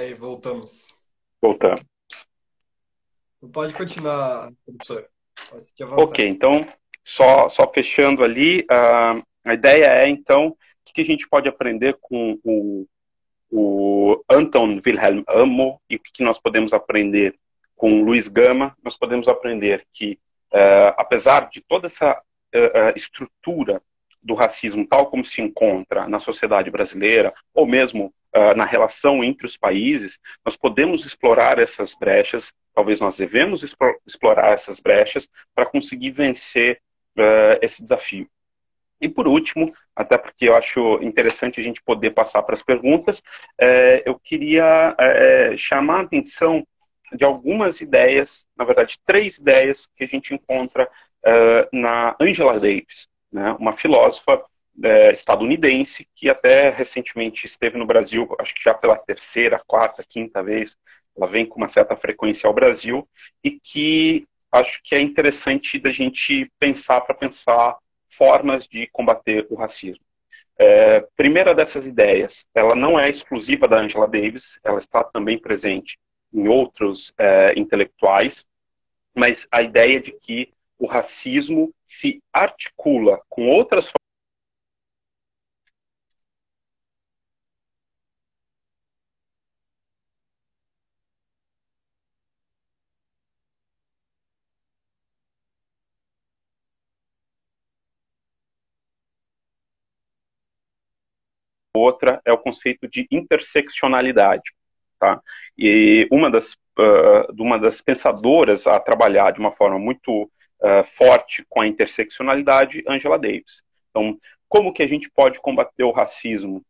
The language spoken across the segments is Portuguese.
aí, voltamos. Voltando. Pode continuar, professor. Fique à Ok, vontade. então, só fechando ali, a ideia é, então, o que a gente pode aprender com o Anton Wilhelm Amo e o que nós podemos aprender com Luiz Gama. Nós podemos aprender que, apesar de toda essa estrutura do racismo tal como se encontra na sociedade brasileira, ou mesmo na relação entre os países, nós podemos explorar essas brechas, talvez nós devemos explorar essas brechas para conseguir vencer esse desafio. E por último, até porque eu acho interessante a gente poder passar para as perguntas, eu queria chamar a atenção de algumas ideias, na verdade, três ideias que a gente encontra na Angela Davis, né, uma filósofa estadunidense que até recentemente esteve no Brasil, acho que já pela terceira, quarta, quinta vez, ela vem com uma certa frequência ao Brasil, e que acho que é interessante da gente pensar para pensar formas de combater o racismo. Primeira dessas ideias, ela não é exclusiva da Angela Davis, ela está também presente em outros intelectuais, mas a ideia de que o racismo se articula com outras outra é o conceito de interseccionalidade. Tá? E uma das pensadoras a trabalhar de uma forma muito forte com a interseccionalidade, Angela Davis. Então, como que a gente pode combater o racismo?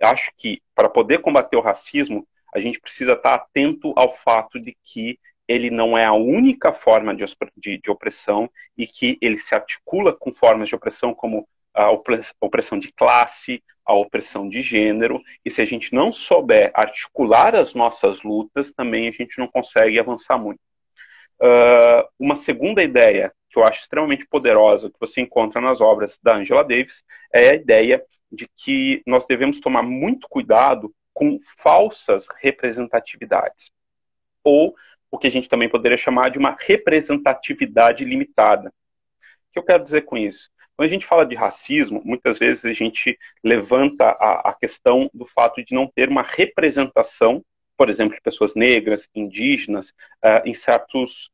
Eu acho que, para poder combater o racismo, a gente precisa estar atento ao fato de que ele não é a única forma de opressão e que ele se articula com formas de opressão como a opressão de classe, a opressão de gênero, e se a gente não souber articular as nossas lutas, também a gente não consegue avançar muito. Uma segunda ideia que eu acho extremamente poderosa, que você encontra nas obras da Angela Davis, é a ideia de que nós devemos tomar muito cuidado com falsas representatividades, ou o que a gente também poderia chamar de uma representatividade limitada. O que eu quero dizer com isso? Quando a gente fala de racismo, muitas vezes a gente levanta a questão do fato de não ter uma representação, por exemplo, de pessoas negras, indígenas, em certas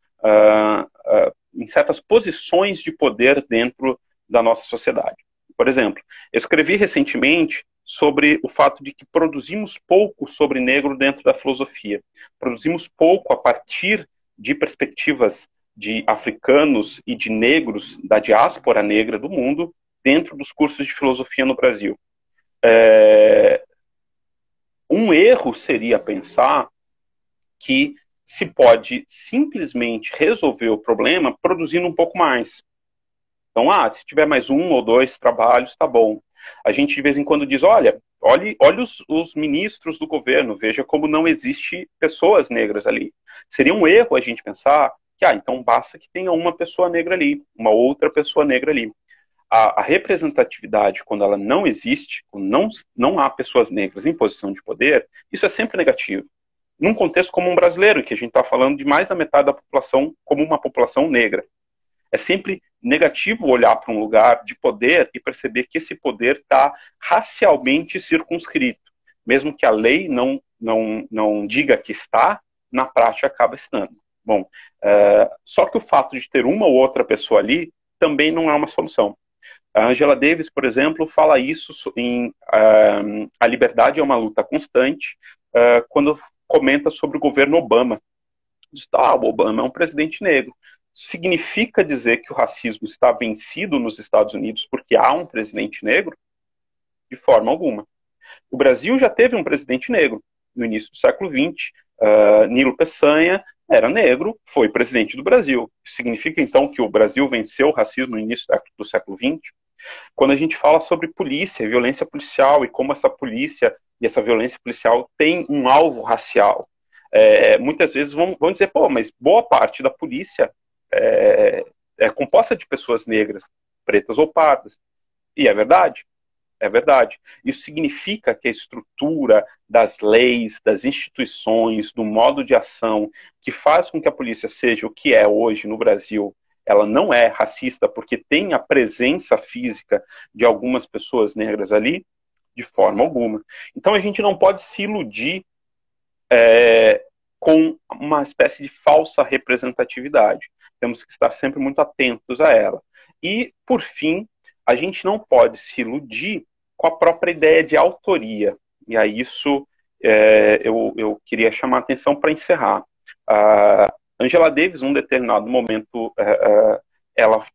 posições de poder dentro da nossa sociedade. Por exemplo, eu escrevi recentemente sobre o fato de que produzimos pouco sobre negro dentro da filosofia. Produzimos pouco a partir de perspectivas de africanos e de negros da diáspora negra do mundo dentro dos cursos de filosofia no Brasil. Um erro seria pensar que se pode simplesmente resolver o problema produzindo um pouco mais. Então, se tiver mais um ou dois trabalhos, tá bom. A gente de vez em quando diz, olhe os ministros do governo, veja como não existe pessoas negras ali. Seria um erro a gente pensar que, então basta que tenha uma pessoa negra ali, uma outra pessoa negra ali. A representatividade, quando ela não existe, quando não há pessoas negras em posição de poder, isso é sempre negativo. Num contexto como um brasileiro, em que a gente está falando de mais da metade da população como uma população negra. É sempre negativo olhar para um lugar de poder e perceber que esse poder está racialmente circunscrito. Mesmo que a lei não diga que está, na prática acaba estando. Bom, só que o fato de ter uma ou outra pessoa ali também não é uma solução. A Angela Davis, por exemplo, fala isso em A Liberdade é uma Luta Constante, quando comenta sobre o governo Obama. Diz, o Obama é um presidente negro. Significa dizer que o racismo está vencido nos Estados Unidos porque há um presidente negro? De forma alguma. O Brasil já teve um presidente negro no início do século XX. Nilo Peçanha era negro, foi presidente do Brasil. Significa, então, que o Brasil venceu o racismo no início do século XX? Quando a gente fala sobre polícia, violência policial, e como essa polícia e essa violência policial tem um alvo racial, muitas vezes vão dizer, mas boa parte da polícia é composta de pessoas negras, pretas ou pardas. E é verdade. É verdade. Isso significa que a estrutura das leis, das instituições, do modo de ação que faz com que a polícia seja o que é hoje no Brasil, ela não é racista porque tem a presença física de algumas pessoas negras ali, de forma alguma. Então a gente não pode se iludir com uma espécie de falsa representatividade. Temos que estar sempre muito atentos a ela. E, por fim, a gente não pode se iludir com a própria ideia de autoria. E a isso eu queria chamar a atenção para encerrar. Angela Davis, num determinado momento, ela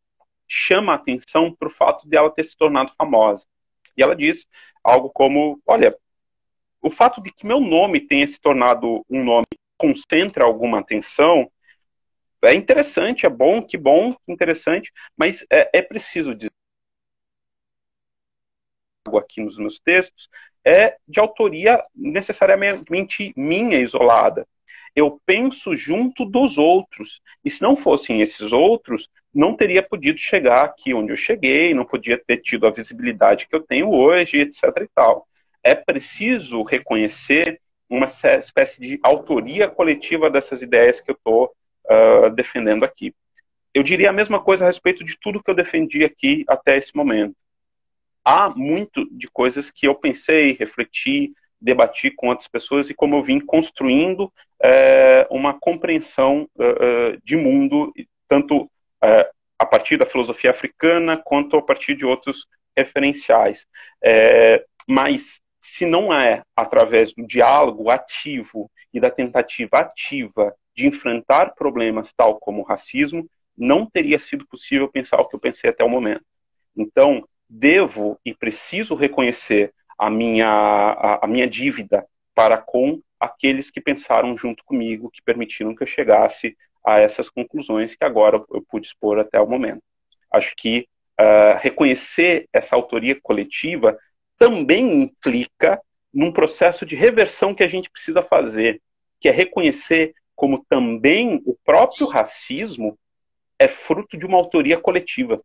chama a atenção para o fato de ela ter se tornado famosa. E ela diz algo como, olha, o fato de que meu nome tenha se tornado um nome que concentra alguma atenção é interessante, é bom, que interessante, mas é preciso dizer aqui nos meus textos, é de autoria necessariamente minha, isolada. Eu penso junto dos outros, e se não fossem esses outros, não teria podido chegar aqui onde eu cheguei, não podia ter tido a visibilidade que eu tenho hoje, etc. e tal. É preciso reconhecer uma espécie de autoria coletiva dessas ideias que eu estou defendendo aqui. Eu diria a mesma coisa a respeito de tudo que eu defendi aqui até esse momento. Há muito de coisas que eu pensei, refleti, debati com outras pessoas e como eu vim construindo uma compreensão de mundo, tanto a partir da filosofia africana quanto a partir de outros referenciais. Mas se não é através do diálogo ativo e da tentativa ativa de enfrentar problemas tal como o racismo, não teria sido possível pensar o que eu pensei até o momento. Então, devo e preciso reconhecer a minha dívida para com aqueles que pensaram junto comigo, que permitiram que eu chegasse a essas conclusões que agora eu pude expor até o momento. Acho que reconhecer essa autoria coletiva também implica num processo de reversão que a gente precisa fazer, que é reconhecer como também o próprio racismo é fruto de uma autoria coletiva.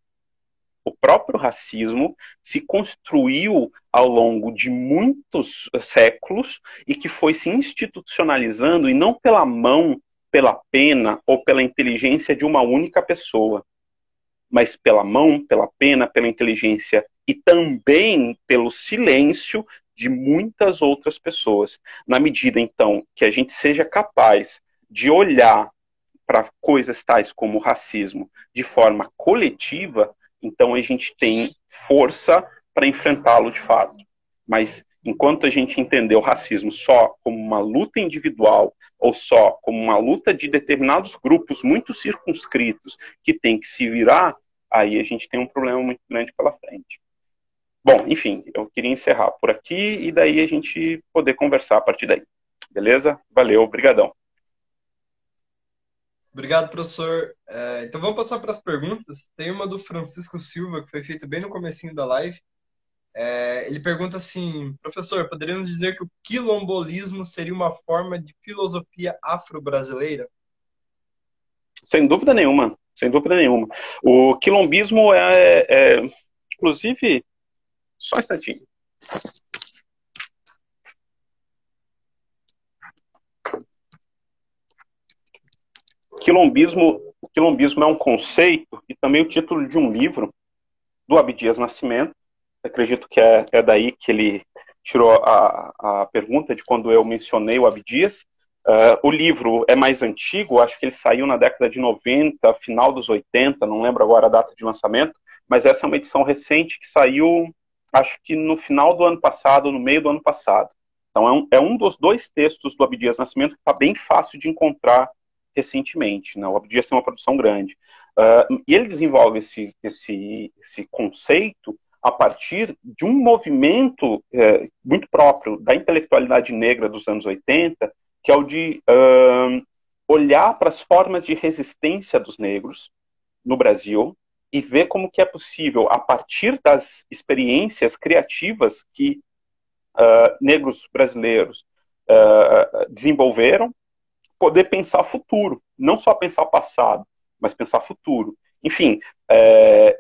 O próprio racismo se construiu ao longo de muitos séculos e que foi se institucionalizando, e não pela mão, pela pena ou pela inteligência de uma única pessoa, mas pela mão, pela pena, pela inteligência e também pelo silêncio de muitas outras pessoas. Na medida, então, que a gente seja capaz de olhar para coisas tais como o racismo de forma coletiva, então a gente tem força para enfrentá-lo de fato. Mas enquanto a gente entender o racismo só como uma luta individual ou só como uma luta de determinados grupos muito circunscritos que tem que se virar, aí a gente tem um problema muito grande pela frente. Bom, enfim, eu queria encerrar por aqui e daí a gente poder conversar a partir daí. Beleza? Valeu, obrigadão. Obrigado, professor. Então vamos passar para as perguntas. Tem uma do Francisco Silva, que foi feita bem no comecinho da live. Ele pergunta assim, professor, poderíamos dizer que o quilombolismo seria uma forma de filosofia afro-brasileira? Sem dúvida nenhuma, sem dúvida nenhuma. O quilombismo inclusive, só um instantinho. Quilombismo é um conceito e também o título de um livro do Abdias Nascimento. Acredito que é daí que ele tirou a pergunta de quando eu mencionei o Abdias. O livro é mais antigo, acho que ele saiu na década de 90, final dos 80, não lembro agora a data de lançamento, mas essa é uma edição recente que saiu, acho que no final do ano passado, no meio do ano passado. Então é um dos dois textos do Abdias Nascimento que está bem fácil de encontrar recentemente, né? O Abdias tem uma produção grande. E ele desenvolve esse conceito a partir de um movimento muito próprio da intelectualidade negra dos anos 80, que é o de olhar para as formas de resistência dos negros no Brasil e ver como que é possível, a partir das experiências criativas que negros brasileiros desenvolveram, poder pensar futuro, não só pensar passado, mas pensar futuro. Enfim,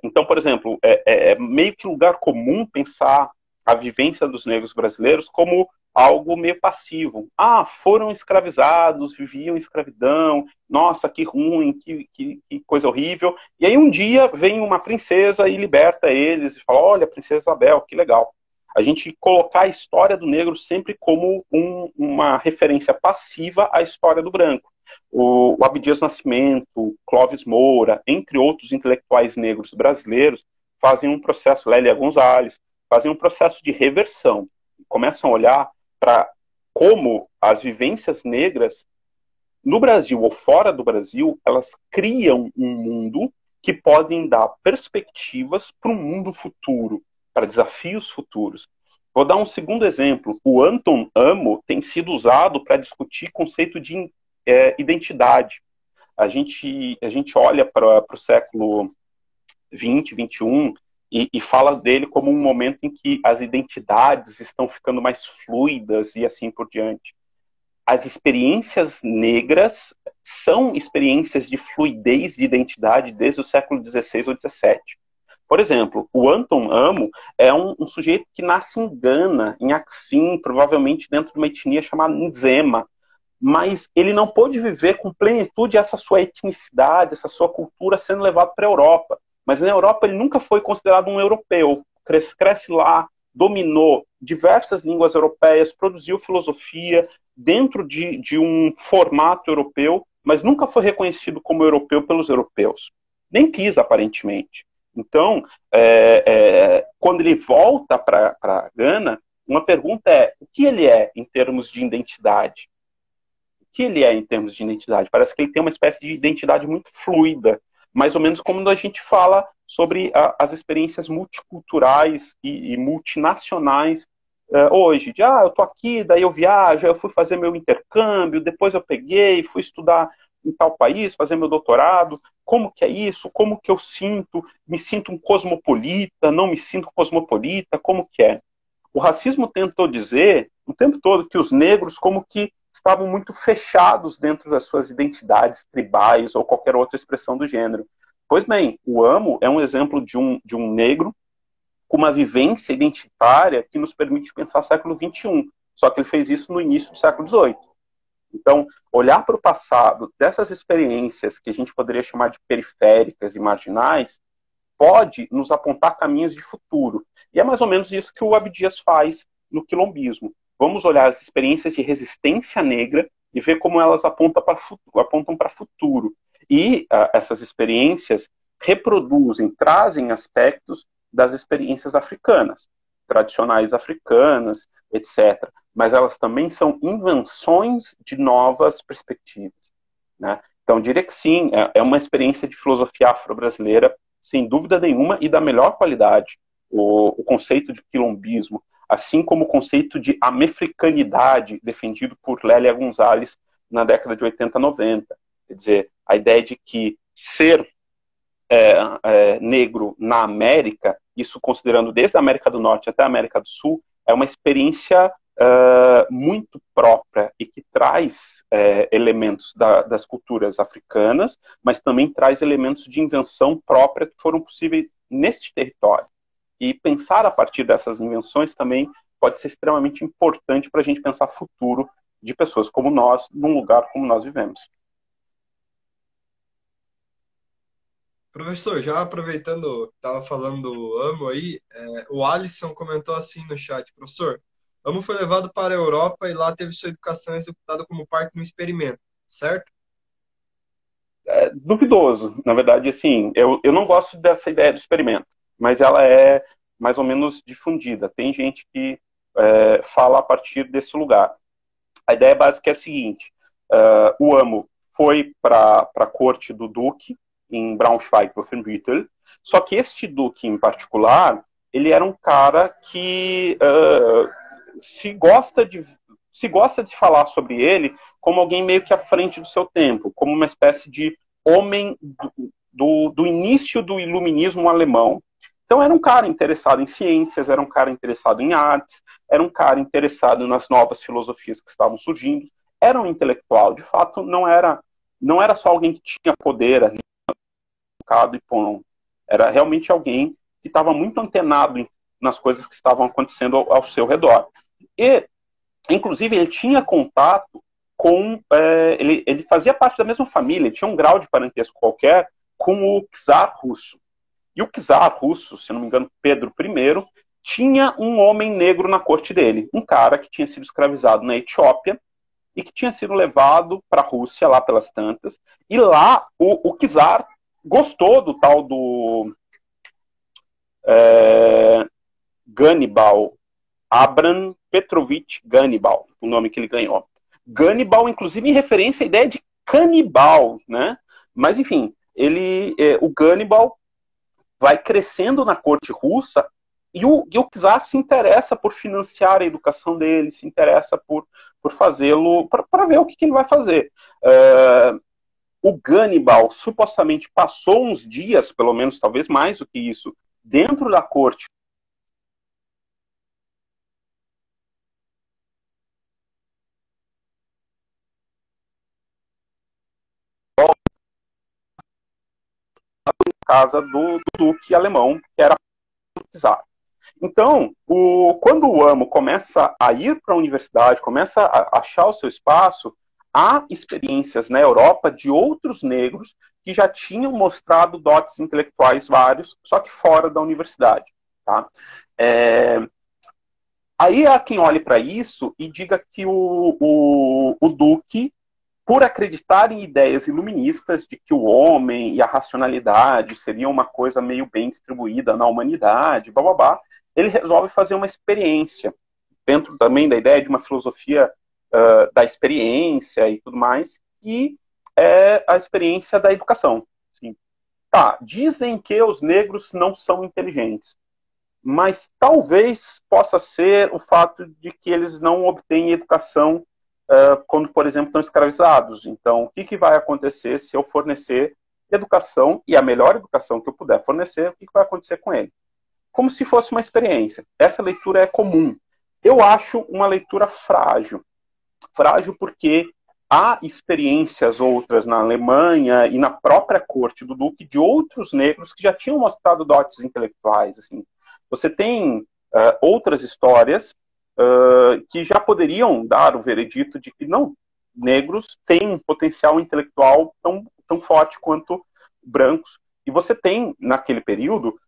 então, por exemplo, é meio que lugar comum pensar a vivência dos negros brasileiros como algo meio passivo. Ah, foram escravizados, viviam em escravidão, nossa, que ruim, que coisa horrível. E aí um dia vem uma princesa e liberta eles e fala, olha, Princesa Isabel, que legal. A gente colocar a história do negro sempre como uma referência passiva à história do branco. O Abdias Nascimento, Clóvis Moura, entre outros intelectuais negros brasileiros, fazem um processo, Lélia Gonzalez, fazem um processo de reversão. Começam a olhar para como as vivências negras no Brasil ou fora do Brasil, elas criam um mundo que podem dar perspectivas para um mundo futuro, para desafios futuros. Vou dar um segundo exemplo. O Anton Amo tem sido usado para discutir conceito de identidade. A gente olha para o século 20, 21 e fala dele como um momento em que as identidades estão ficando mais fluidas e assim por diante. As experiências negras são experiências de fluidez de identidade desde o século XVI ou XVII. Por exemplo, o Anton Amo é um sujeito que nasce em Gana, em Axim, provavelmente dentro de uma etnia chamada Nzema, mas ele não pôde viver com plenitude essa sua etnicidade, essa sua cultura sendo levado para a Europa. Mas na Europa ele nunca foi considerado um europeu. Cresce lá, dominou diversas línguas europeias, produziu filosofia dentro de um formato europeu, mas nunca foi reconhecido como europeu pelos europeus. Nem quis, aparentemente. Então, quando ele volta para Gana, uma pergunta é, o que ele é em termos de identidade? O que ele é em termos de identidade? Parece que ele tem uma espécie de identidade muito fluida, mais ou menos como a gente fala sobre as experiências multiculturais e multinacionais hoje. Eu tô aqui, daí eu viajo, eu fui fazer meu intercâmbio, depois eu peguei, fui estudar em tal país, fazer meu doutorado. Como que é isso? Como que eu sinto? Me sinto um cosmopolita? Não me sinto cosmopolita? Como que é? O racismo tentou dizer o tempo todo que os negros como que estavam muito fechados dentro das suas identidades tribais ou qualquer outra expressão do gênero. Pois bem, o Amo é um exemplo de um negro com uma vivência identitária que nos permite pensar século XXI. Só que ele fez isso no início do século XVIII. Então, olhar para o passado dessas experiências que a gente poderia chamar de periféricas e marginais pode nos apontar caminhos de futuro. E é mais ou menos isso que o Abdias faz no quilombismo. Vamos olhar as experiências de resistência negra e ver como elas apontam para futuro. E essas experiências reproduzem, trazem aspectos das experiências africanas, tradicionais africanas, etc. Mas elas também são invenções de novas perspectivas, né? Então, diria que sim, é uma experiência de filosofia afro-brasileira, sem dúvida nenhuma, e da melhor qualidade. O conceito de quilombismo, assim como o conceito de amefricanidade, defendido por Lélia Gonzalez na década de 80, 90. Quer dizer, a ideia de que ser negro na América, isso considerando desde a América do Norte até a América do Sul, é uma experiência muito própria e que traz elementos das culturas africanas, mas também traz elementos de invenção própria que foram possíveis neste território. E pensar a partir dessas invenções também pode ser extremamente importante para a gente pensar futuro de pessoas como nós, num lugar como nós vivemos. Professor, já aproveitando que estava falando do Amo aí, o Alisson comentou assim no chat, professor, Amo foi levado para a Europa e lá teve sua educação executada como parte de um experimento, certo? Duvidoso, na verdade, assim, eu não gosto dessa ideia do experimento, mas ela é mais ou menos difundida. Tem gente que fala a partir desse lugar. A ideia básica é a seguinte, o Amo foi para a corte do Duque, em Braunschweig-Wolfenbüttel, só que este Duque em particular, ele era um cara que se gosta de falar sobre ele como alguém meio que à frente do seu tempo, como uma espécie de homem do início do iluminismo alemão. Então era um cara interessado em ciências, era um cara interessado em artes, era um cara interessado nas novas filosofias que estavam surgindo, era um intelectual, de fato não era só alguém que tinha poder ali, e pronto. Era realmente alguém que estava muito antenado nas coisas que estavam acontecendo ao seu redor. E, inclusive, ele tinha contato com... ele fazia parte da mesma família, ele tinha um grau de parentesco qualquer com o czar russo. E o czar russo, se não me engano, Pedro I, tinha um homem negro na corte dele, um cara que tinha sido escravizado na Etiópia e que tinha sido levado para a Rússia, lá pelas tantas, e lá o czar gostou do tal do Gannibal, Abram Petrovich Gannibal, o nome que ele ganhou. Gannibal, inclusive, em referência à ideia de canibal, né? Mas, enfim, o Gannibal vai crescendo na corte russa e o czar se interessa por financiar a educação dele, se interessa por fazê-lo, para ver o que ele vai fazer. O Gannibal supostamente passou uns dias, pelo menos talvez mais do que isso, dentro da corte casa do duque alemão, que era o czar. Então, quando o Amo começa a ir para a universidade, começa a achar o seu espaço, há experiências na Europa de outros negros que já tinham mostrado dotes intelectuais vários, só que fora da universidade. Tá? Aí há quem olhe para isso e diga que o Duque, por acreditar em ideias iluministas de que o homem e a racionalidade seriam uma coisa meio bem distribuída na humanidade, blá, blá, blá, ele resolve fazer uma experiência, dentro também da ideia de uma filosofia da experiência e tudo mais, e é a experiência da educação. Assim, dizem que os negros não são inteligentes, mas talvez possa ser o fato de que eles não obtêm educação quando, por exemplo, estão escravizados. Então, o que vai acontecer se eu fornecer educação, e a melhor educação que eu puder fornecer, o que vai acontecer com ele? Como se fosse uma experiência. Essa leitura é comum. Eu acho uma leitura frágil. Frágil porque há experiências outras na Alemanha e na própria corte do Duque de outros negros que já tinham mostrado dotes intelectuais. Assim. Você tem outras histórias que já poderiam dar o veredito de que não, negros têm um potencial intelectual tão forte quanto brancos. E você tem, naquele período,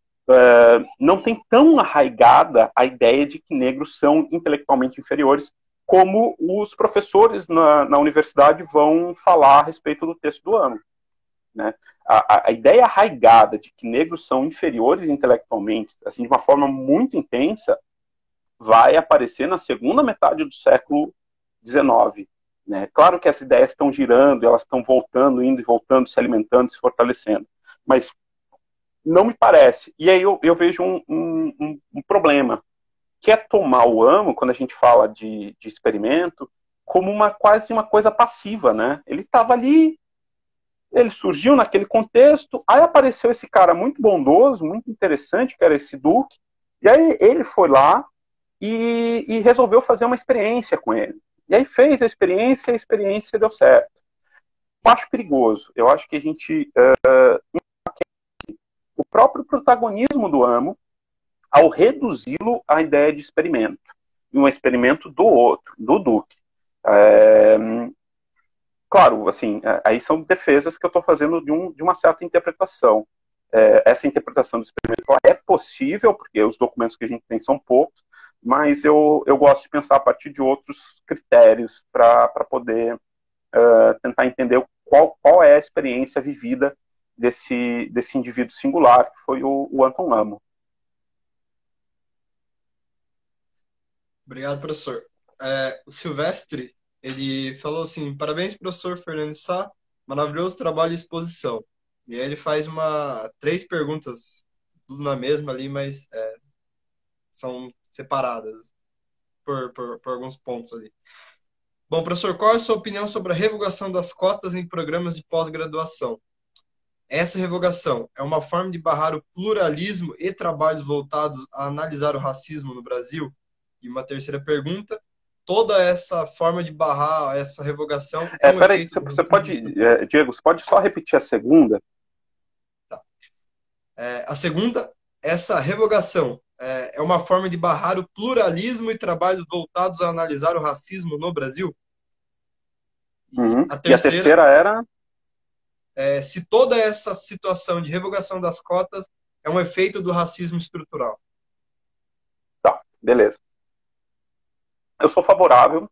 não tem tão arraigada a ideia de que negros são intelectualmente inferiores como os professores na universidade vão falar a respeito do texto do Amo. Né? A ideia arraigada de que negros são inferiores intelectualmente, assim, de uma forma muito intensa, vai aparecer na segunda metade do século XIX. Né? Claro que as ideias estão girando, elas estão voltando, indo e voltando, se alimentando, se fortalecendo. Mas não me parece. E aí eu vejo um problema, que é tomar o Amo, quando a gente fala de experimento, como quase uma coisa passiva. Né? Ele estava ali, ele surgiu naquele contexto, aí apareceu esse cara muito bondoso, muito interessante, que era esse Duque, e aí ele foi lá e resolveu fazer uma experiência com ele. E aí fez a experiência deu certo. Eu acho perigoso. Eu acho que a gente... o próprio protagonismo do Amo, ao reduzi-lo à ideia de experimento. E um experimento do outro, do Duque. Claro, assim, aí são defesas que eu estou fazendo de uma certa interpretação. Essa interpretação do experimento é possível, porque os documentos que a gente tem são poucos, mas eu gosto de pensar a partir de outros critérios para poder tentar entender qual é a experiência vivida desse indivíduo singular, que foi o Anton Amo. Obrigado, professor. O Silvestre, ele falou assim: parabéns, professor Fernando Sá, maravilhoso trabalho e exposição. E aí ele faz 3 perguntas, tudo na mesma ali, mas são separadas por alguns pontos ali. Bom, professor, qual é a sua opinião sobre a revogação das cotas em programas de pós-graduação? Essa revogação é uma forma de barrar o pluralismo e trabalhos voltados a analisar o racismo no Brasil? E uma terceira pergunta: toda essa forma de barrar essa revogação... Peraí, você pode, Diego, você pode só repetir a segunda? Tá. A segunda, essa revogação é uma forma de barrar o pluralismo e trabalhos voltados a analisar o racismo no Brasil? E Uhum. a E a terceira terceira era. é se toda essa situação de revogação das cotas é um efeito do racismo estrutural. Tá, beleza. Eu sou favorável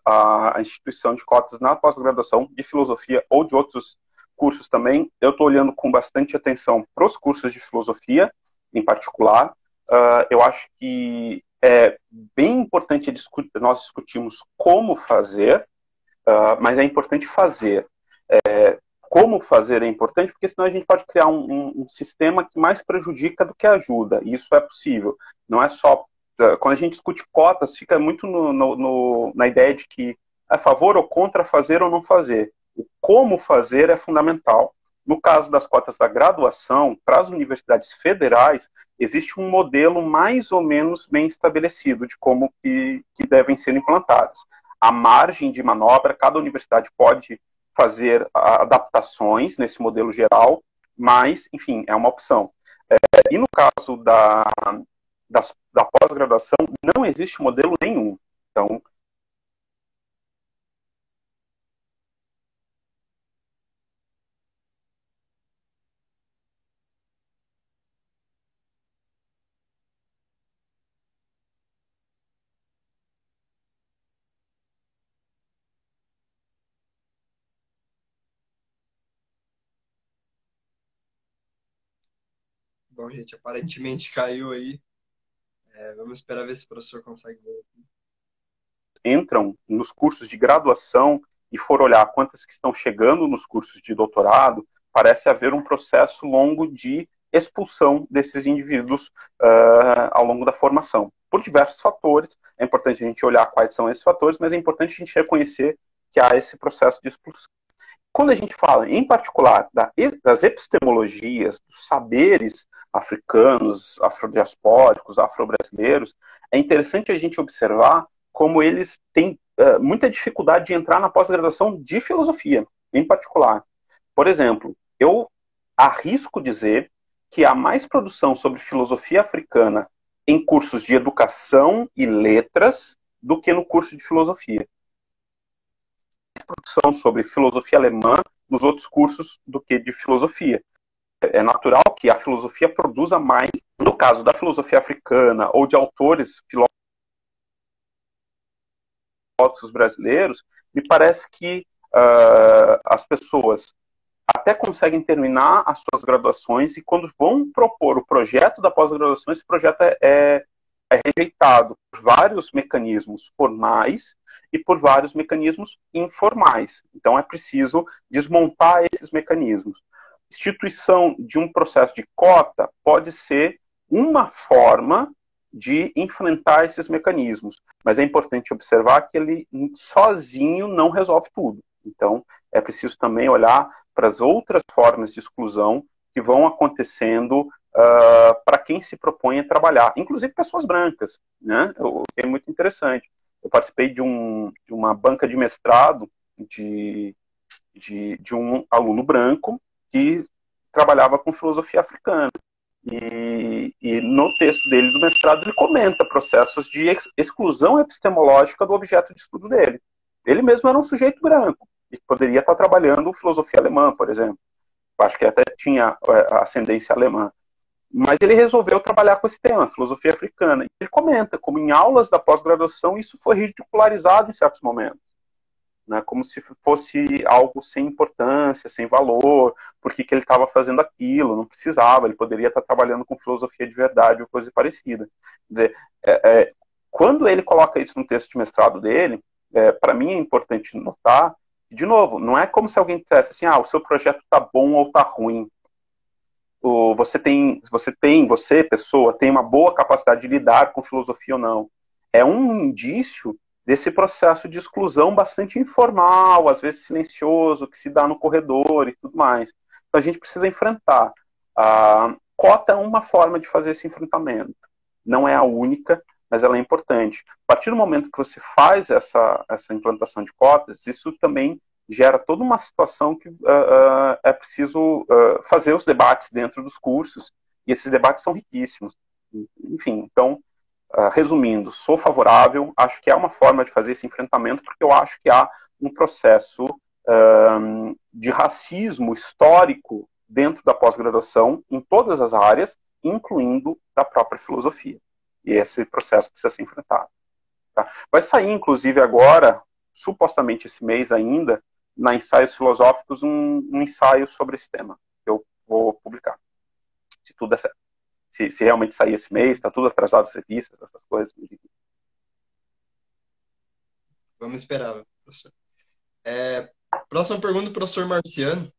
à instituição de cotas na pós-graduação de filosofia ou de outros cursos também. Eu estou olhando com bastante atenção para os cursos de filosofia, em particular. Eu acho que é bem importante nós discutirmos como fazer, mas é importante fazer. Como fazer é importante, porque senão a gente pode criar um sistema que mais prejudica do que ajuda, e isso é possível. Não é só. Quando a gente discute cotas, fica muito na ideia de que é a favor ou contra fazer ou não fazer. O como fazer é fundamental. No caso das cotas da graduação, para as universidades federais, existe um modelo mais ou menos bem estabelecido de como que devem ser implantadas. A margem de manobra, cada universidade pode fazer adaptações nesse modelo geral, mas, enfim, é uma opção. E no caso da pós-graduação, não existe modelo nenhum. Então, Bom, gente, aparentemente caiu aí. Vamos esperar ver se o professor consegue ver. entram nos cursos de graduação e for olhar quantas que estão chegando nos cursos de doutorado, parece haver um processo longo de expulsão desses indivíduos ao longo da formação, por diversos fatores. É importante a gente olhar quais são esses fatores, mas é importante a gente reconhecer que há esse processo de expulsão. Quando a gente fala, em particular, das epistemologias, dos saberes africanos, afrodiaspóricos, afro-brasileiros, é interessante a gente observar como eles têm muita dificuldade de entrar na pós-graduação de filosofia, em particular. Por exemplo, eu arrisco dizer que há mais produção sobre filosofia africana em cursos de educação e letras do que no curso de filosofia. Produção sobre filosofia alemã nos outros cursos do que de filosofia. É natural que a filosofia produza mais, no caso da filosofia africana ou de autores filósofos brasileiros, me parece que as pessoas até conseguem terminar as suas graduações e quando vão propor o projeto da pós-graduação, esse projeto é rejeitado por vários mecanismos formais e por vários mecanismos informais. Então é preciso desmontar esses mecanismos. Instituição de um processo de cota pode ser uma forma de enfrentar esses mecanismos, mas é importante observar que ele sozinho não resolve tudo. Então é preciso também olhar para as outras formas de exclusão que vão acontecendo para quem se propõe a trabalhar, inclusive pessoas brancas, né? É muito interessante. Eu participei de uma banca de mestrado de um aluno branco que trabalhava com filosofia africana. E no texto dele do mestrado ele comenta processos de exclusão epistemológica do objeto de estudo dele. Ele mesmo era um sujeito branco e poderia estar trabalhando filosofia alemã, por exemplo. Acho que até tinha ascendência alemã. Mas ele resolveu trabalhar com esse tema, filosofia africana. E ele comenta como em aulas da pós-graduação isso foi ridicularizado em certos momentos, né? Como se fosse algo sem importância, sem valor, por que ele estava fazendo aquilo, não precisava, ele poderia estar trabalhando com filosofia de verdade ou coisa parecida. Quando ele coloca isso no texto de mestrado dele, para mim é importante notar, de novo, não é como se alguém dissesse assim, o seu projeto está bom ou está ruim. Você, pessoa, tem uma boa capacidade de lidar com filosofia ou não. É um indício desse processo de exclusão bastante informal, às vezes silencioso, que se dá no corredor e tudo mais. Então a gente precisa enfrentar. A cota é uma forma de fazer esse enfrentamento. Não é a única, mas ela é importante. A partir do momento que você faz essa implantação de cotas, isso também gera toda uma situação que é preciso fazer os debates dentro dos cursos, e esses debates são riquíssimos. Enfim, então, resumindo, sou favorável, acho que é uma forma de fazer esse enfrentamento, porque eu acho que há um processo de racismo histórico dentro da pós-graduação, em todas as áreas, incluindo da própria filosofia. E esse processo precisa ser enfrentado. Tá? Vai sair, inclusive, agora, supostamente esse mês ainda, na Ensaios Filosóficos, um ensaio sobre esse tema, que eu vou publicar, se tudo der certo. Se realmente sair esse mês, está tudo atrasado, as revistas, essas coisas. Vamos esperar, professor. Próxima pergunta do professor Marciano.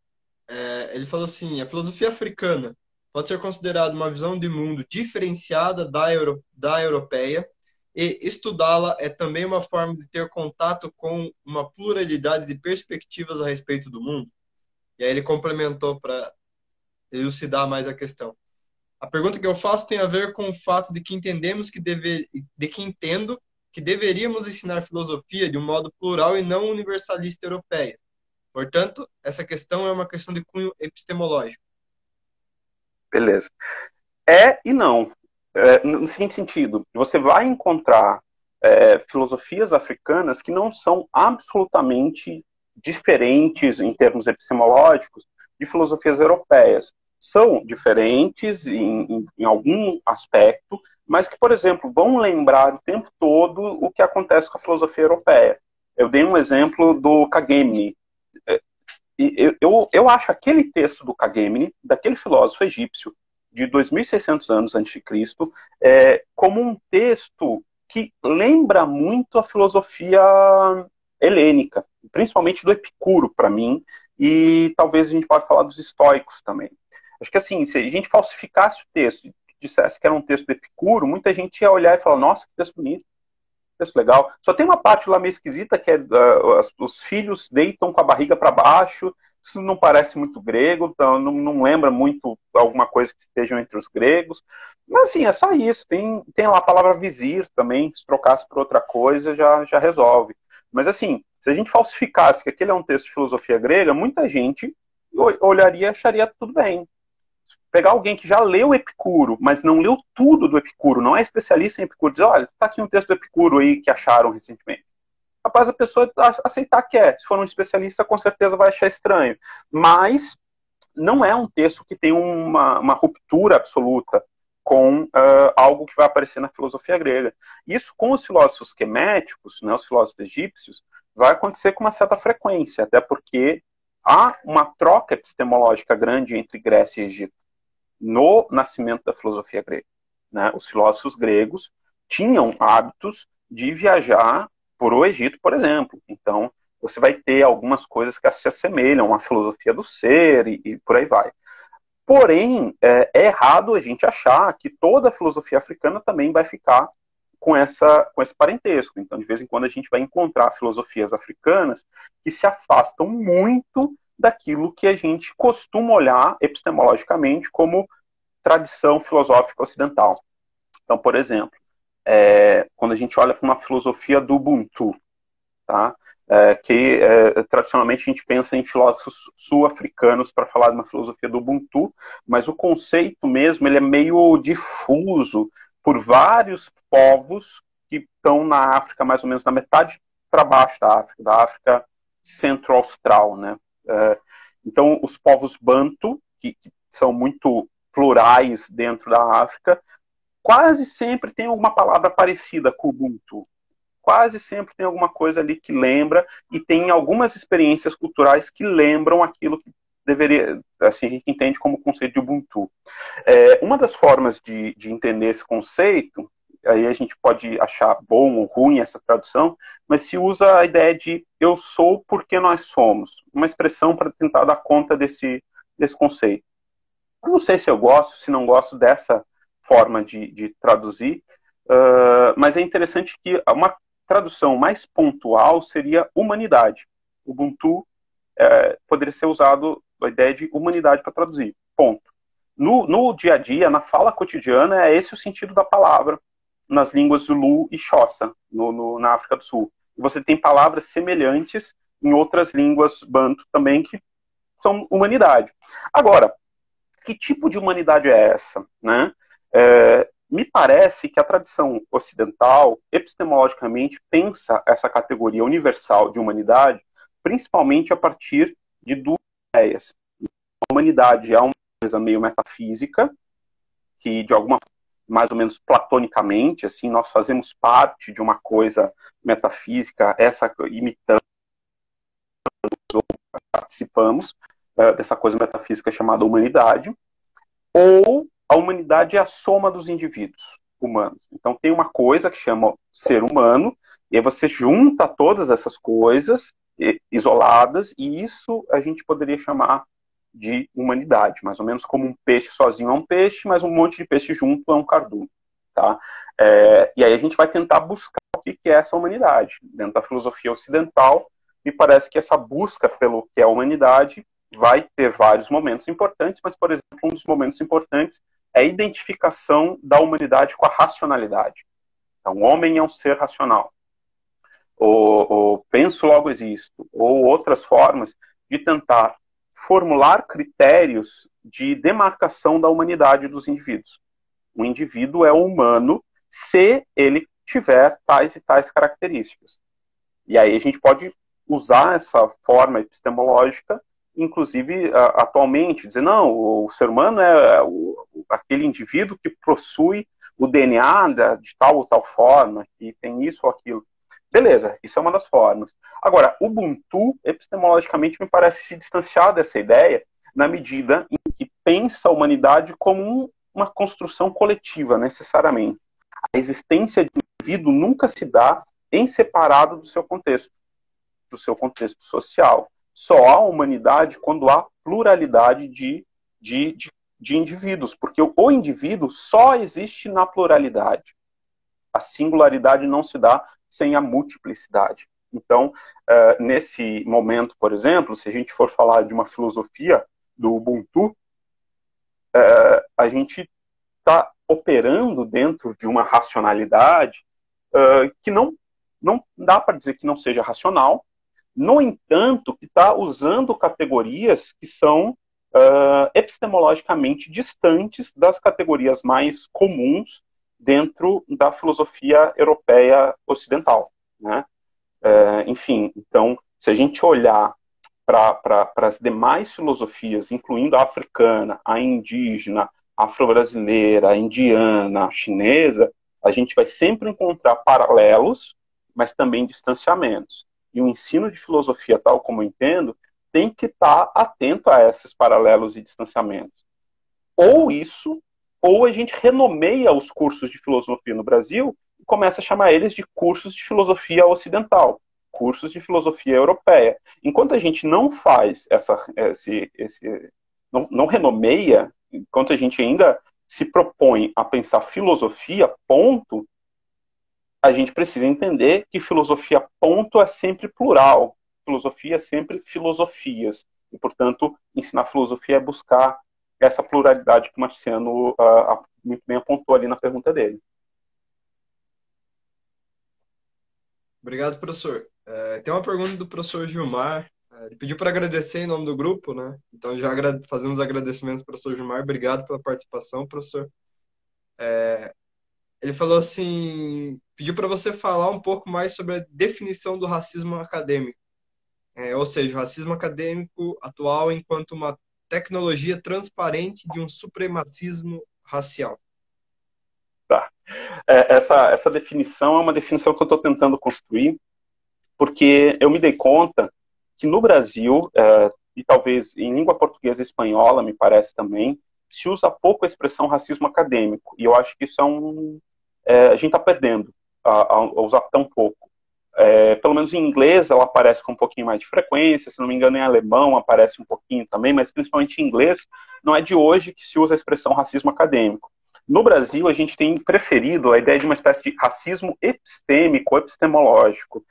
Ele falou assim: a filosofia africana pode ser considerada uma visão de mundo diferenciada da europeia, e estudá-la é também uma forma de ter contato com uma pluralidade de perspectivas a respeito do mundo? E aí ele complementou para elucidar mais a questão. A pergunta que eu faço tem a ver com o fato de que entendo que deveríamos ensinar filosofia de um modo plural e não universalista europeia. Portanto, essa questão é uma questão de cunho epistemológico. Beleza. É e não. No seguinte sentido, você vai encontrar filosofias africanas que não são absolutamente diferentes em termos epistemológicos de filosofias europeias. São diferentes em algum aspecto, mas que, por exemplo, vão lembrar o tempo todo o que acontece com a filosofia europeia. Eu dei um exemplo do Kagemini. Eu acho aquele texto do Kagemini, daquele filósofo egípcio, de 2.600 anos antes de Cristo, como um texto que lembra muito a filosofia helênica, principalmente do Epicuro, para mim, e talvez a gente pode falar dos estoicos também. Acho que assim, se a gente falsificasse o texto e dissesse que era um texto do Epicuro, muita gente ia olhar e falar, nossa, que texto bonito, que texto legal. Só tem uma parte lá meio esquisita, que é os filhos deitam com a barriga para baixo. Isso não parece muito grego, então não lembra muito alguma coisa que estejam entre os gregos. Mas assim, é só isso. Tem lá a palavra vizir também, se trocasse por outra coisa, já resolve. Mas assim, se a gente falsificasse que aquele é um texto de filosofia grega, muita gente olharia e acharia tudo bem. Pegar alguém que já leu Epicuro, mas não leu tudo do Epicuro, não é especialista em Epicuro, dizer, olha, tá aqui um texto do Epicuro aí que acharam recentemente. Capaz a pessoa aceitar que é. Se for um especialista, com certeza vai achar estranho. Mas não é um texto que tem uma ruptura absoluta com algo que vai aparecer na filosofia grega. Isso com os filósofos queméticos, né, os filósofos egípcios, vai acontecer com uma certa frequência, até porque há uma troca epistemológica grande entre Grécia e Egito no nascimento da filosofia grega. Né? Os filósofos gregos tinham hábitos de viajar por o Egito, por exemplo. Então, você vai ter algumas coisas que se assemelham à filosofia do ser e por aí vai. Porém, é errado a gente achar que toda a filosofia africana também vai ficar com esse parentesco. Então, de vez em quando, a gente vai encontrar filosofias africanas que se afastam muito daquilo que a gente costuma olhar epistemologicamente como tradição filosófica ocidental. Então, por exemplo, quando a gente olha para uma filosofia do Ubuntu, tá? Tradicionalmente a gente pensa em filósofos sul-africanos para falar de uma filosofia do Ubuntu, mas o conceito mesmo ele é meio difuso por vários povos que estão na África, mais ou menos na metade para baixo da África centro-austral, né? Então, os povos Bantu, que são muito plurais dentro da África, quase sempre tem alguma palavra parecida com o Ubuntu. Quase sempre tem alguma coisa ali que lembra, e tem algumas experiências culturais que lembram aquilo que deveria, assim, a gente entende como conceito de Ubuntu. Uma das formas de entender esse conceito, aí a gente pode achar bom ou ruim essa tradução, mas se usa a ideia de eu sou porque nós somos, uma expressão para tentar dar conta desse conceito. Eu não sei se eu gosto, se não gosto dessa forma de traduzir, mas é interessante que uma tradução mais pontual seria humanidade. Ubuntu poderia ser usado a ideia de humanidade para traduzir, ponto. No dia a dia, na fala cotidiana, é esse o sentido da palavra nas línguas Zulu e Xhosa, na África do Sul. E você tem palavras semelhantes em outras línguas Bantu também, que são humanidade. Agora, que tipo de humanidade é essa? Né? me parece que a tradição ocidental, epistemologicamente, pensa essa categoria universal de humanidade, principalmente a partir de duas ideias. A humanidade é uma coisa meio metafísica, que de alguma mais ou menos platonicamente, assim, nós fazemos parte de uma coisa metafísica, essa imitando ou participamos dessa coisa metafísica chamada humanidade, ou a humanidade é a soma dos indivíduos humanos. Então tem uma coisa que chama ser humano, e aí você junta todas essas coisas isoladas, e isso a gente poderia chamar de humanidade, mais ou menos como um peixe sozinho é um peixe, mas um monte de peixe junto é um cardume. Tá? E aí a gente vai tentar buscar o que é essa humanidade. Dentro da filosofia ocidental, me parece que essa busca pelo que é a humanidade vai ter vários momentos importantes, mas, por exemplo, um dos momentos importantes é a identificação da humanidade com a racionalidade. Então, o homem é um ser racional. Ou penso, logo existo. Ou outras formas de tentar formular critérios de demarcação da humanidade dos indivíduos. O indivíduo é humano se ele tiver tais e tais características. E aí a gente pode usar essa forma epistemológica, inclusive atualmente, dizer, não, o ser humano é aquele indivíduo que possui o DNA de tal ou tal forma, que tem isso ou aquilo. Beleza, isso é uma das formas. Agora, o Ubuntu, epistemologicamente, me parece se distanciar dessa ideia na medida em que pensa a humanidade como uma construção coletiva, necessariamente. A existência de um indivíduo nunca se dá em separado do seu contexto social. Só há humanidade quando há pluralidade de indivíduos, porque o indivíduo só existe na pluralidade. A singularidade não se dá sem a multiplicidade. Então, nesse momento, por exemplo, se a gente for falar de uma filosofia do Ubuntu, a gente está operando dentro de uma racionalidade que não dá para dizer que não seja racional, no entanto, que está usando categorias que são epistemologicamente distantes das categorias mais comuns dentro da filosofia europeia ocidental, né? Enfim, então, se a gente olhar para as demais filosofias, incluindo a africana, a indígena, a afro-brasileira, a indiana, a chinesa, a gente vai sempre encontrar paralelos, mas também distanciamentos. E o ensino de filosofia, tal como eu entendo, tem que estar atento a esses paralelos e distanciamentos. Ou isso, ou a gente renomeia os cursos de filosofia no Brasil e começa a chamar eles de cursos de filosofia ocidental, cursos de filosofia europeia. Enquanto a gente não faz não renomeia, enquanto a gente ainda se propõe a pensar filosofia, ponto, a gente precisa entender que filosofia, ponto, é sempre plural. Filosofia é sempre filosofias. E, portanto, ensinar filosofia é buscar essa pluralidade que o Marciano muito bem apontou ali na pergunta dele. Obrigado, professor. Tem uma pergunta do professor Gilmar. Ele pediu para agradecer em nome do grupo, né? Então, já fazendo os agradecimentos, professor Gilmar. Obrigado pela participação, professor. Ele falou assim, pediu para você falar um pouco mais sobre a definição do racismo acadêmico. Ou seja, o racismo acadêmico atual enquanto uma tecnologia transparente de um supremacismo racial. Tá. Essa definição é uma definição que eu estou tentando construir, porque eu me dei conta que no Brasil, e talvez em língua portuguesa e espanhola, me parece também, se usa pouco a expressão racismo acadêmico. E eu acho que isso a gente está perdendo a usar tão pouco. Pelo menos em inglês ela aparece com um pouquinho mais de frequência, se não me engano em alemão aparece um pouquinho também, mas principalmente em inglês não é de hoje que se usa a expressão racismo acadêmico. No Brasil a gente tem preferido a ideia de uma espécie de racismo epistêmico, epistemológico,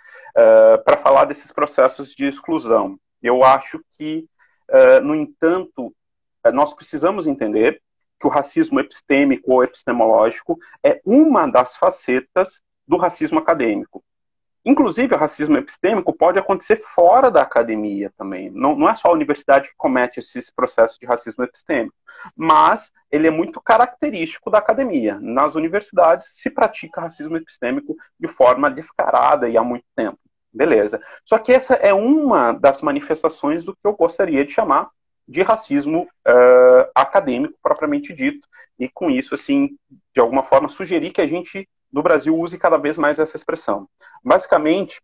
para falar desses processos de exclusão. Eu acho que, no entanto, nós precisamos entender que o racismo epistêmico ou epistemológico é uma das facetas do racismo acadêmico. Inclusive, o racismo epistêmico pode acontecer fora da academia também. Não é só a universidade que comete esses processos de racismo epistêmico, mas ele é muito característico da academia. Nas universidades se pratica racismo epistêmico de forma descarada e há muito tempo. Beleza. Só que essa é uma das manifestações do que eu gostaria de chamar de racismo acadêmico, propriamente dito. E com isso, assim, de alguma forma, sugerir que a gente, no Brasil, use cada vez mais essa expressão. Basicamente,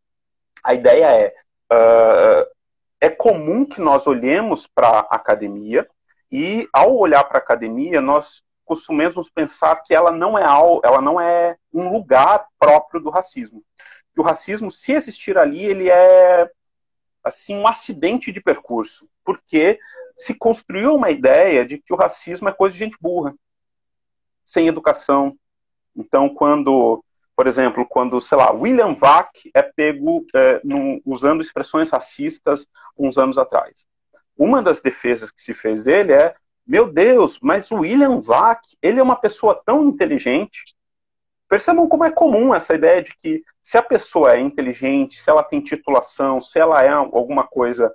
a ideia é comum que nós olhemos para a academia e, ao olhar para a academia, nós costumamos pensar que ela não é um lugar próprio do racismo. Que o racismo, se existir ali, ele é assim um acidente de percurso, porque se construiu uma ideia de que o racismo é coisa de gente burra, sem educação. Então, por exemplo, sei lá, William Vac é pego usando expressões racistas uns anos atrás. Uma das defesas que se fez dele é, meu Deus, mas o William Vac, ele é uma pessoa tão inteligente. Percebam como é comum essa ideia de que se a pessoa é inteligente, se ela tem titulação, se ela é alguma coisa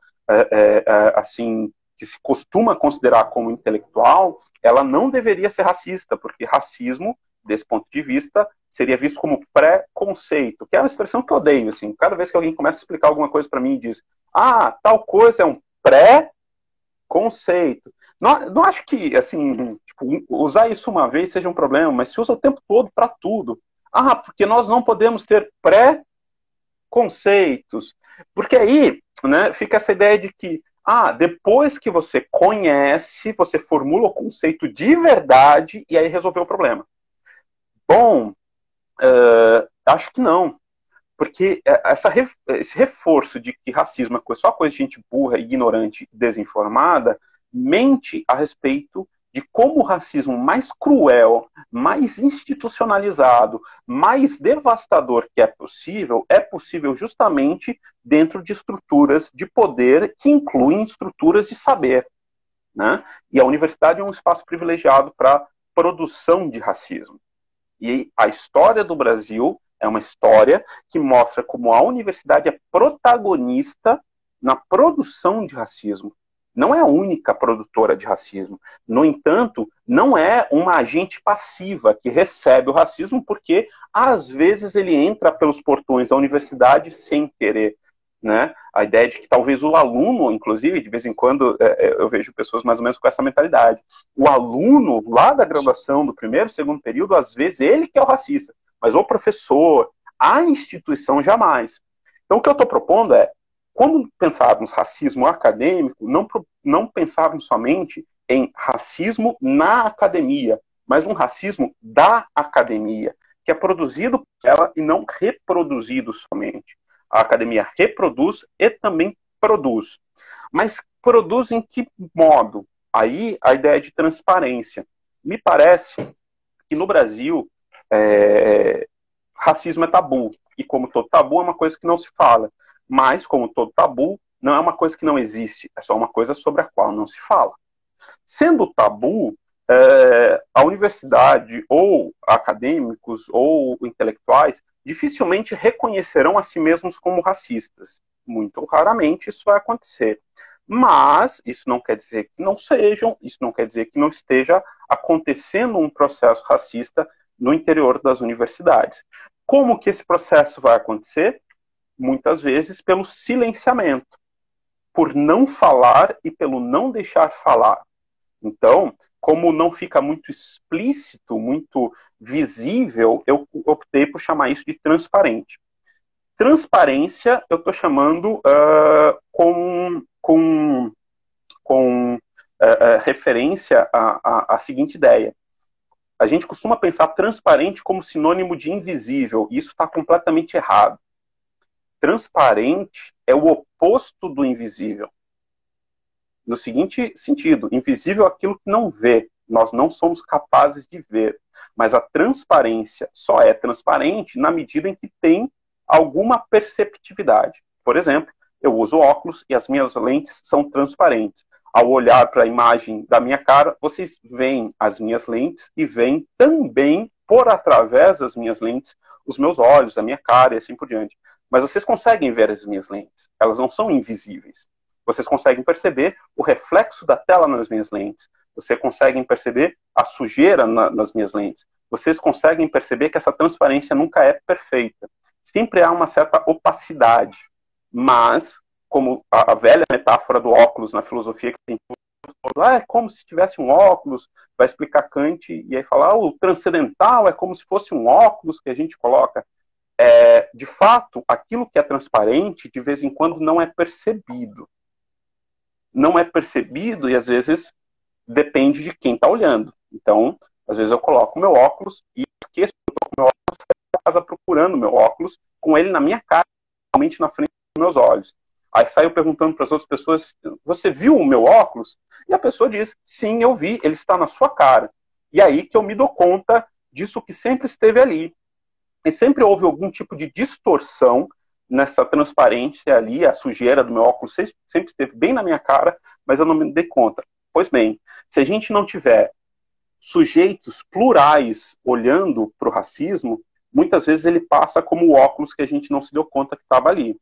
assim que se costuma considerar como intelectual, ela não deveria ser racista, porque racismo, desse ponto de vista, seria visto como preconceito, que é uma expressão que eu odeio, assim, cada vez que alguém começa a explicar alguma coisa para mim e diz, tal coisa é um pré-conceito. Não acho que, assim, tipo, usar isso uma vez seja um problema, mas se usa o tempo todo para tudo. Porque nós não podemos ter pré-conceitos. Porque aí, né, fica essa ideia de que, depois que você conhece, você formula o conceito de verdade e aí resolveu o problema. Bom, acho que não. Porque esse reforço de que racismo é só coisa de gente burra, ignorante, desinformada, mente a respeito de como o racismo mais cruel, mais institucionalizado, mais devastador que é possível justamente dentro de estruturas de poder que incluem estruturas de saber, né? E a universidade é um espaço privilegiado para produção de racismo. E a história do Brasil é uma história que mostra como a universidade é protagonista na produção de racismo. Não é a única produtora de racismo. No entanto, não é uma agente passiva que recebe o racismo, porque às vezes ele entra pelos portões da universidade sem querer, né? A ideia de que talvez o aluno, inclusive, de vez em quando eu vejo pessoas mais ou menos com essa mentalidade. O aluno, lá da graduação, do primeiro, segundo período, às vezes ele que é o racista. Mas o professor, a instituição, jamais. Então o que eu estou propondo é, quando pensarmos racismo acadêmico, não pensarmos somente em racismo na academia, mas um racismo da academia, que é produzido por ela e não reproduzido somente. A academia reproduz e também produz. Mas produz em que modo? Aí a ideia de transparência. Me parece que no Brasil racismo é tabu. E como todo tabu é uma coisa que não se fala. Mas, como todo tabu, não é uma coisa que não existe, é só uma coisa sobre a qual não se fala. Sendo tabu, a universidade, ou acadêmicos, ou intelectuais, dificilmente reconhecerão a si mesmos como racistas. Muito raramente isso vai acontecer. Mas isso não quer dizer que não sejam, isso não quer dizer que não esteja acontecendo um processo racista no interior das universidades. Como que esse processo vai acontecer? Muitas vezes pelo silenciamento, por não falar e pelo não deixar falar. Então, como não fica muito explícito, muito visível, eu optei por chamar isso de transparente. Transparência eu estou chamando com referência à seguinte ideia. A gente costuma pensar transparente como sinônimo de invisível, e isso está completamente errado. Transparente é o oposto do invisível. No seguinte sentido, invisível é aquilo que não vê. Nós não somos capazes de ver. Mas a transparência só é transparente na medida em que tem alguma perceptividade. Por exemplo, eu uso óculos e as minhas lentes são transparentes. Ao olhar para a imagem da minha cara, vocês veem as minhas lentes e veem também, por através das minhas lentes, os meus olhos, a minha cara e assim por diante. mas vocês conseguem ver as minhas lentes. Elas não são invisíveis. Vocês conseguem perceber o reflexo da tela nas minhas lentes. Vocês conseguem perceber a sujeira nas minhas lentes. Vocês conseguem perceber que essa transparência nunca é perfeita. Sempre há uma certa opacidade. Mas, como a velha metáfora do óculos na filosofia, que tem é como se tivesse um óculos, vai explicar Kant, e aí falar, o transcendental é como se fosse um óculos que a gente coloca. De fato, aquilo que é transparente, de vez em quando, não é percebido. Não é percebido e, às vezes, depende de quem está olhando. Então, às vezes eu coloco o meu óculos e esqueço que eu estou com o meu óculos, saio da casa procurando o meu óculos, com ele na minha cara, realmente na frente dos meus olhos. Aí saio perguntando para as outras pessoas, você viu o meu óculos? E a pessoa diz, sim, eu vi, ele está na sua cara. E aí que eu me dou conta disso que sempre esteve ali. E sempre houve algum tipo de distorção nessa transparência ali, a sujeira do meu óculos sempre esteve bem na minha cara, mas eu não me dei conta. Pois bem, se a gente não tiver sujeitos plurais olhando para o racismo, muitas vezes ele passa como o óculos que a gente não se deu conta que estava ali.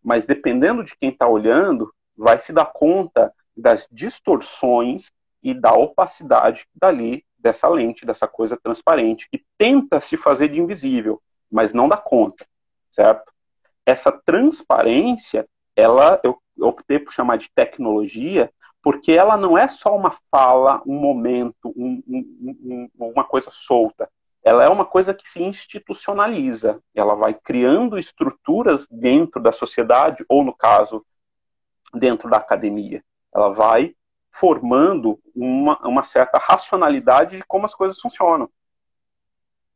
Mas dependendo de quem está olhando, vai se dar conta das distorções e da opacidade dali, dessa lente, dessa coisa transparente, que tenta se fazer de invisível, mas não dá conta, certo? Essa transparência, eu optei por chamar de tecnologia, porque ela não é só uma fala, um momento, uma coisa solta. Ela é uma coisa que se institucionaliza. Ela vai criando estruturas dentro da sociedade, ou, no caso, dentro da academia. Ela vai formando uma certa racionalidade de como as coisas funcionam.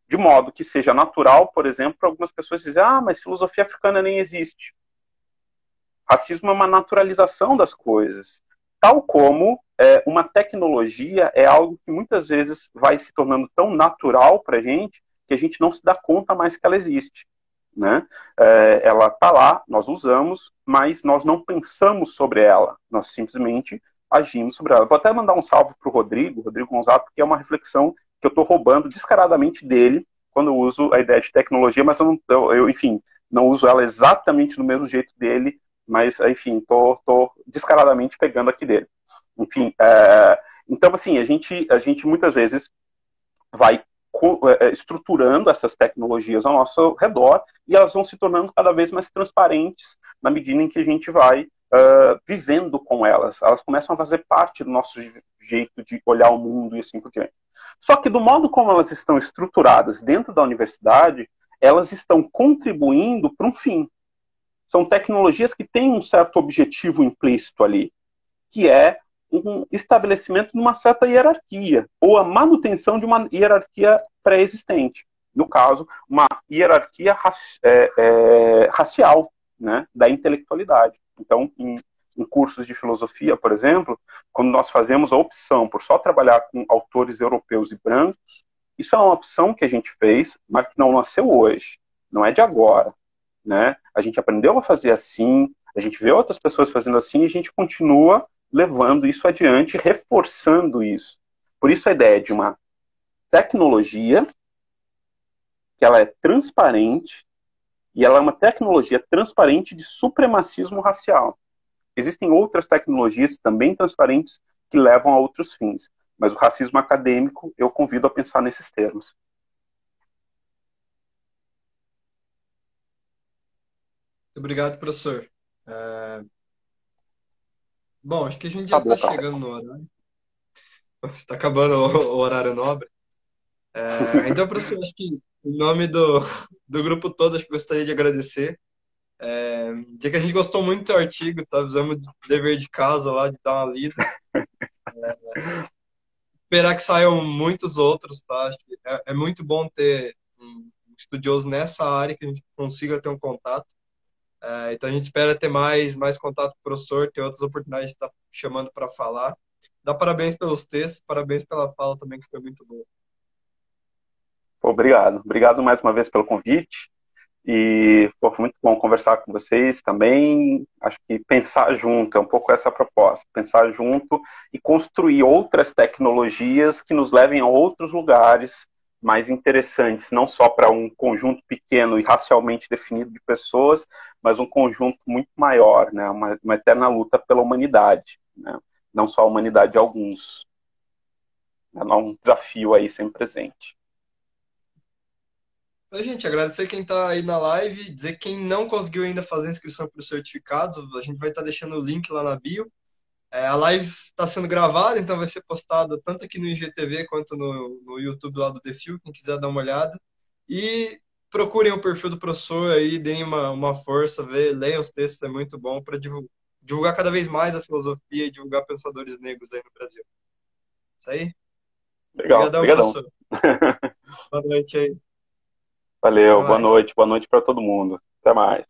De modo que seja natural, por exemplo, para algumas pessoas dizerem, mas filosofia africana nem existe. Racismo é uma naturalização das coisas. Tal como uma tecnologia é algo que muitas vezes vai se tornando tão natural para a gente que a gente não se dá conta mais que ela existe. Né? Ela está lá, nós usamos, mas nós não pensamos sobre ela. Nós simplesmente agimos sobre ela. Vou até mandar um salve para o Rodrigo Gonzaga, porque é uma reflexão que eu estou roubando descaradamente dele quando eu uso a ideia de tecnologia, mas enfim, não uso ela exatamente do mesmo jeito dele, mas, enfim, tô descaradamente pegando aqui dele. Enfim, então, assim, a gente muitas vezes vai estruturando essas tecnologias ao nosso redor e elas vão se tornando cada vez mais transparentes na medida em que a gente vai vivendo com elas. Elas começam a fazer parte do nosso jeito de olhar o mundo e assim por diante. Só que do modo como elas estão estruturadas dentro da universidade, elas estão contribuindo para um fim. São tecnologias que têm um certo objetivo implícito ali, que é um estabelecimento de uma certa hierarquia, ou a manutenção de uma hierarquia pré-existente. No caso, uma hierarquia racial, né, da intelectualidade. Então, em cursos de filosofia, por exemplo, quando nós fazemos a opção por só trabalhar com autores europeus e brancos, isso é uma opção que a gente fez, mas que não nasceu hoje, não é de agora. Né? A gente aprendeu a fazer assim, a gente vê outras pessoas fazendo assim e a gente continua levando isso adiante, reforçando isso. Por isso a ideia de uma tecnologia que ela é transparente e ela é uma tecnologia transparente de supremacismo racial. Existem outras tecnologias também transparentes que levam a outros fins, mas o racismo acadêmico eu convido a pensar nesses termos. Obrigado, professor. Bom, acho que a gente já está chegando no horário. Está acabando o horário nobre. Então, professor, acho que em nome do grupo todo, acho que gostaria de agradecer. Dizer que a gente gostou muito do artigo, tá? Fizemos dever de casa lá, de dar uma lida. Esperar que saiam muitos outros, tá? Acho que é muito bom ter um estudioso nessa área que a gente consiga ter um contato. Então a gente espera ter mais contato com o professor, ter outras oportunidades de estar chamando para falar. Dá parabéns pelos textos, parabéns pela fala também, que foi muito boa. Obrigado. Obrigado mais uma vez pelo convite. E foi muito bom conversar com vocês também. Acho que pensar junto é um pouco essa a proposta. Pensar junto e construir outras tecnologias que nos levem a outros lugares mais interessantes, não só para um conjunto pequeno e racialmente definido de pessoas, mas um conjunto muito maior, né? Uma eterna luta pela humanidade, né? Não só a humanidade de alguns. É um desafio aí sempre presente. Então, gente, agradecer quem está aí na live, dizer que quem não conseguiu ainda fazer a inscrição para os certificados, a gente vai estar deixando o link lá na bio. A live está sendo gravada, então vai ser postada tanto aqui no IGTV quanto no YouTube lá do Defil, quem quiser dar uma olhada. E procurem o perfil do professor aí, deem uma força, leiam os textos, é muito bom para divulgar cada vez mais a filosofia e divulgar pensadores negros aí no Brasil. Isso aí? Legal, Obrigadão, obrigadão. professor. Boa noite aí. Até Valeu, mais. boa noite para todo mundo. Até mais.